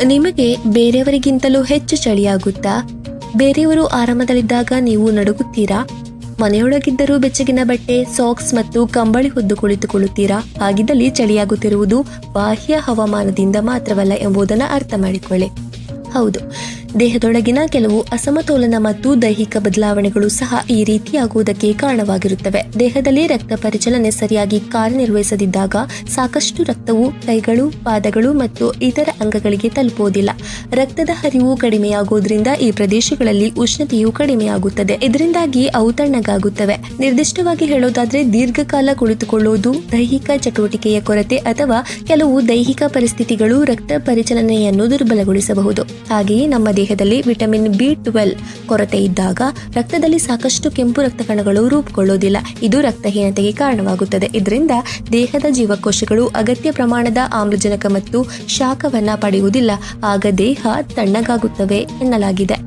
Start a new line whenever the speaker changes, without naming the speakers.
ನಿಮಗೆ ಬೇರೆಯವರಿಗಿಂತಲೂ ಹೆಚ್ಚು ಚಳಿಯಾಗುತ್ತಾ? ಬೇರೆಯವರು ಆರಾಮದಲ್ಲಿದ್ದಾಗ ನೀವು ನಡುಗುತ್ತೀರಾ? ಮನೆಯೊಳಗಿದ್ದರೂ ಬೆಚ್ಚಗಿನ ಬಟ್ಟೆ, ಸಾಕ್ಸ್ ಮತ್ತು ಕಂಬಳಿ ಹೊದ್ದು ಕುಳಿತುಕೊಳ್ಳುತ್ತೀರಾ? ಹಾಗಿದ್ದಲ್ಲಿ ಚಳಿಯಾಗುತ್ತಿರುವುದು ಬಾಹ್ಯ ಹವಾಮಾನದಿಂದ ಮಾತ್ರವಲ್ಲ ಎಂಬುದನ್ನು ಅರ್ಥ ಮಾಡಿಕೊಳ್ಳಿ. ಹೌದು, ದೇಹದೊಳಗಿನ ಕೆಲವು ಅಸಮತೋಲನ ಮತ್ತು ದೈಹಿಕ ಬದಲಾವಣೆಗಳು ಸಹ ಈ ರೀತಿಯಾಗುವುದಕ್ಕೆ ಕಾರಣವಾಗಿರುತ್ತವೆ. ದೇಹದಲ್ಲಿ ರಕ್ತ ಪರಿಚಲನೆ ಸರಿಯಾಗಿ ಕಾರ್ಯನಿರ್ವಹಿಸದಿದ್ದಾಗ ಸಾಕಷ್ಟು ರಕ್ತವು ಕೈಗಳು, ಪಾದಗಳು ಮತ್ತು ಇತರ ಅಂಗಗಳಿಗೆ ತಲುಪುವುದಿಲ್ಲ. ರಕ್ತದ ಹರಿವು ಕಡಿಮೆಯಾಗುವುದರಿಂದ ಈ ಪ್ರದೇಶಗಳಲ್ಲಿ ಉಷ್ಣತೆಯು ಕಡಿಮೆಯಾಗುತ್ತದೆ. ಇದರಿಂದಾಗಿ ಅವು ತಣ್ಣಗಾಗುತ್ತವೆ. ನಿರ್ದಿಷ್ಟವಾಗಿ ಹೇಳೋದಾದ್ರೆ ದೀರ್ಘಕಾಲ ಕುಳಿತುಕೊಳ್ಳುವುದು, ದೈಹಿಕ ಚಟುವಟಿಕೆಯ ಕೊರತೆ ಅಥವಾ ಕೆಲವು ದೈಹಿಕ ಪರಿಸ್ಥಿತಿಗಳು ರಕ್ತ ಪರಿಚಲನೆಯನ್ನು ದುರ್ಬಲಗೊಳಿಸಬಹುದು. ಹಾಗೆಯೇ ನಮ್ಮ ದೇಹದಲ್ಲಿ ವಿಟಮಿನ್ B12 ಕೊರತೆ ಇದ್ದಾಗ ರಕ್ತದಲ್ಲಿ ಸಾಕಷ್ಟು ಕೆಂಪು ರಕ್ತ ಕಣಗಳು ರೂಪುಗೊಳ್ಳುವುದಿಲ್ಲ. ಇದು ರಕ್ತಹೀನತೆಗೆ ಕಾರಣವಾಗುತ್ತದೆ. ಇದರಿಂದ ದೇಹದ ಜೀವಕೋಶಗಳು ಅಗತ್ಯ ಪ್ರಮಾಣದ ಆಮ್ಲಜನಕ ಮತ್ತು ಶಾಖವನ್ನ ಪಡೆಯುವುದಿಲ್ಲ. ಆಗ ದೇಹ ತಣ್ಣಗಾಗುತ್ತವೆ ಎನ್ನಲಾಗಿದೆ.